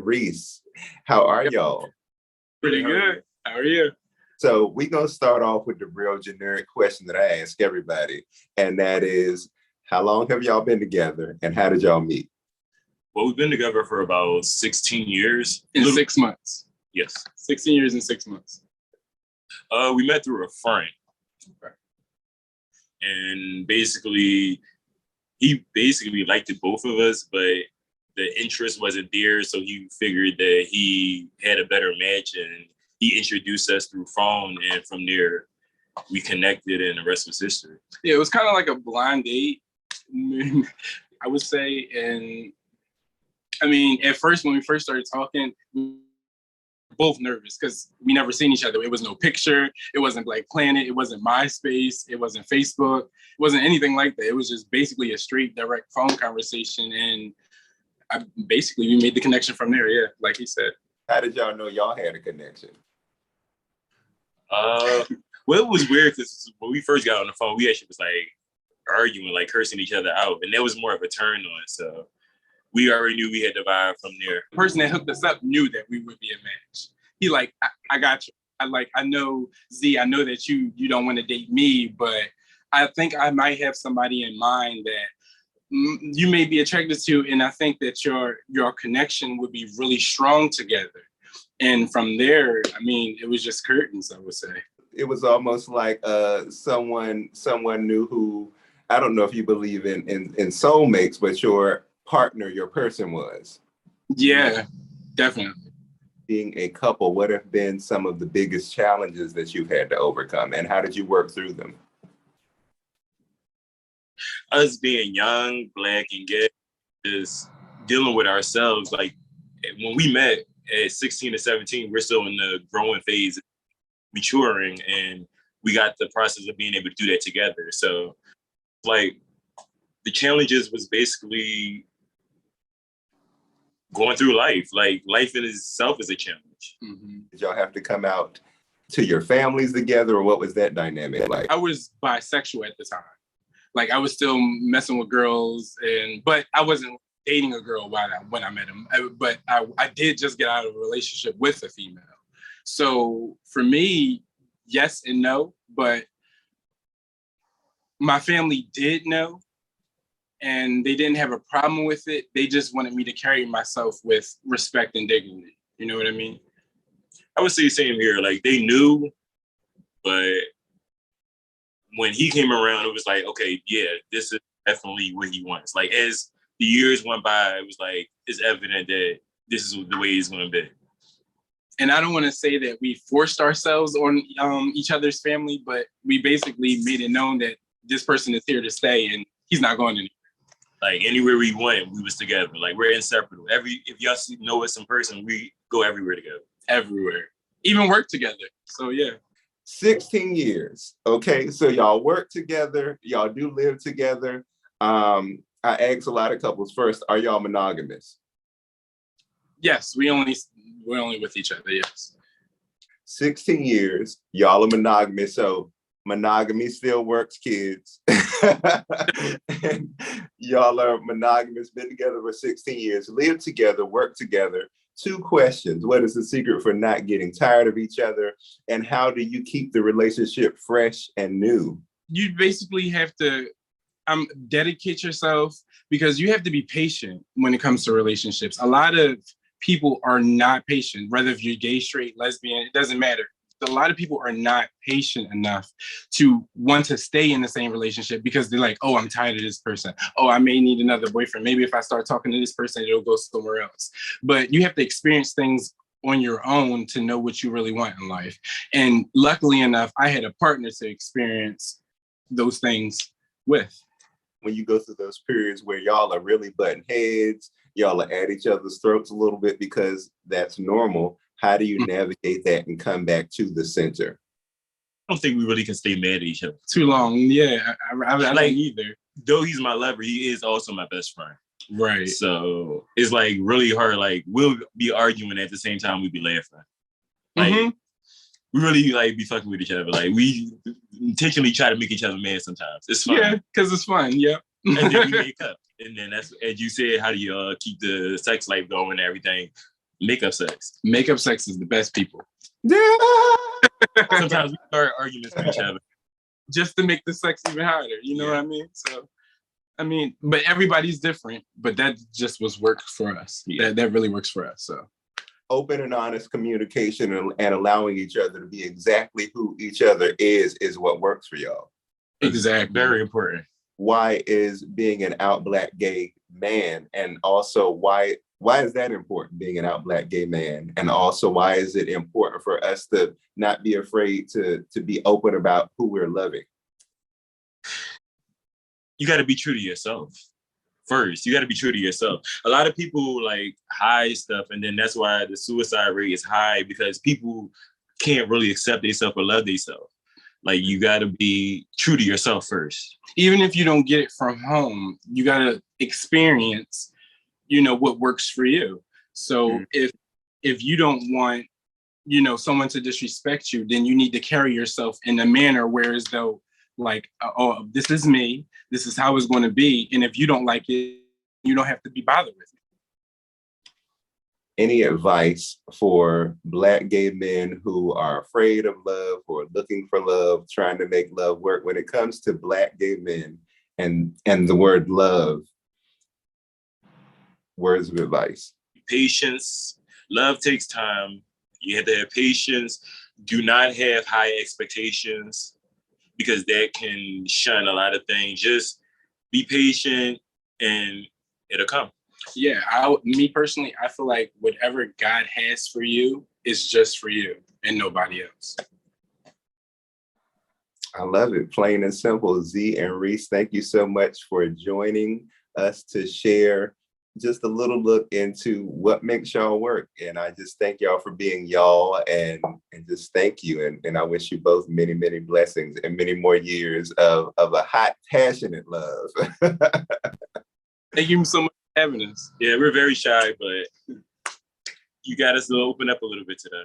and Reece. How are y'all? Pretty good. How are you? So we're going to start off with the real generic question that I ask everybody, and that is, how long have y'all been together and how did y'all meet? Well, we've been together for about 16 years. In 6 months. Yes. 16 years and 6 months. We met through a friend. Okay. And basically, he basically liked it, both of us, but the interest wasn't there. So he figured that he had a better match and he introduced us through phone. And from there, we connected and the rest was history. Yeah, it was kind of like a blind date, I would say. And I mean, at first, when we first started talking, we were both nervous because we never seen each other. It was no picture. It wasn't Black Planet. It wasn't MySpace. It wasn't Facebook. It wasn't anything like that. It was just basically a straight, direct phone conversation. And we made the connection from there. Yeah, like he said. How did y'all know y'all had a connection? Well, it was weird because when we first got on the phone, we actually was like arguing, like cursing each other out. And that was more of a turn on. So we already knew we had the vibe from there. The person that hooked us up knew that we would be a match. He like, I got you. I know, Z, I know that you don't want to date me, but I think I might have somebody in mind that you may be attracted to. And I think that your connection would be really strong together. And from there, I mean, it was just curtains, I would say. It was almost like someone knew who, I don't know if you believe in soulmates, but your partner, your person was. Yeah, definitely. Being a couple, what have been some of the biggest challenges that you've had to overcome and how did you work through them? Us being young, Black, and gay, just dealing with ourselves. Like when we met at 16 to 17, we're still in the growing phase, maturing, and we got the process of being able to do that together. So like the challenges was basically going through life. Like life in itself is a challenge. Mm-hmm. Did y'all have to come out to your families together or what was that dynamic like? I was bisexual at the time. Like I was still messing with girls, but I wasn't dating a girl when I met him. But I did just get out of a relationship with a female. So for me, yes and no, but my family did know and they didn't have a problem with it. They just wanted me to carry myself with respect and dignity. You know what I mean? I would say the same here. Like they knew, but when he came around, it was like, okay, yeah, this is definitely what he wants. Like as the years went by, it was like, it's evident that this is the way it's going to be. And I don't want to say that we forced ourselves on each other's family, but we basically made it known that this person is here to stay and he's not going anywhere. Like anywhere we went, we was together. Like we're inseparable. If y'all know us in person, we go everywhere together. Everywhere. Even work together. So yeah. 16 years. Okay, so y'all work together, y'all do live together. I ask a lot of couples first, are y'all monogamous? Yes, we're only with each other, yes. 16 years, y'all are monogamous, so monogamy still works, kids. And y'all are monogamous, been together for 16 years, live together, work together. 2 questions. What is the secret for not getting tired of each other? And how do you keep the relationship fresh and new? You basically have to dedicate yourself because you have to be patient when it comes to relationships. A lot of people are not patient, whether if you're gay, straight, lesbian, it doesn't matter. A lot of people are not patient enough to want to stay in the same relationship because they're like, oh, I'm tired of this person. Oh, I may need another boyfriend. Maybe if I start talking to this person, it'll go somewhere else. But you have to experience things on your own to know what you really want in life. And luckily enough, I had a partner to experience those things with. When you go through those periods where y'all are really butting heads, y'all are at each other's throats a little bit because that's normal. How do you navigate that and come back to the center? I don't think we really can stay mad at each other. Too long, yeah. I don't either. Though he's my lover, he is also my best friend. Right. So it's like really hard. Like we'll be arguing at the same time we be laughing. Like we really like be fucking with each other. Like we intentionally try to make each other mad sometimes. It's fun. Yeah, because it's fun. Yeah. And then we make up. And then that's, as you said, how do you keep the sex life going and everything? Makeup sex. Makeup sex is the best, people. Sometimes we start arguments with each other. Just to make the sex even harder. You know what I mean? So, I mean, but everybody's different, but that just works for us. Yeah. That really works for us. So open and honest communication and allowing each other to be exactly who each other is what works for y'all. Exactly. Very important. Why is being an out Black gay man, and also why is that important, being an out Black gay man? And also, why is it important for us to not be afraid to be open about who we're loving? You got to be true to yourself first. You got to be true to yourself. A lot of people like hide stuff, and then that's why the suicide rate is high, because people can't really accept themselves or love themselves. Like, you got to be true to yourself first. Even if you don't get it from home, you got to experience, what works for you. So if you don't want, someone to disrespect you, then you need to carry yourself in a manner where as though, like, oh, this is me, this is how it's going to be. And if you don't like it, you don't have to be bothered with it. Any advice for Black gay men who are afraid of love or looking for love, trying to make love work when it comes to Black gay men and the word love? Words of advice. Patience. Love takes time. You have to have patience. Do not have high expectations, because that can shun a lot of things. Just be patient and it'll come. Yeah, me personally, I feel like whatever God has for you is just for you and nobody else. I love it. Plain and simple. Z and Reece, thank you so much for joining us to share just a little look into what makes y'all work. And I just thank y'all for being y'all, and just thank you. And I wish you both many, many blessings and many more years of a hot, passionate love. Thank you so much for having us. Yeah, we're very shy, but you got us to open up a little bit today.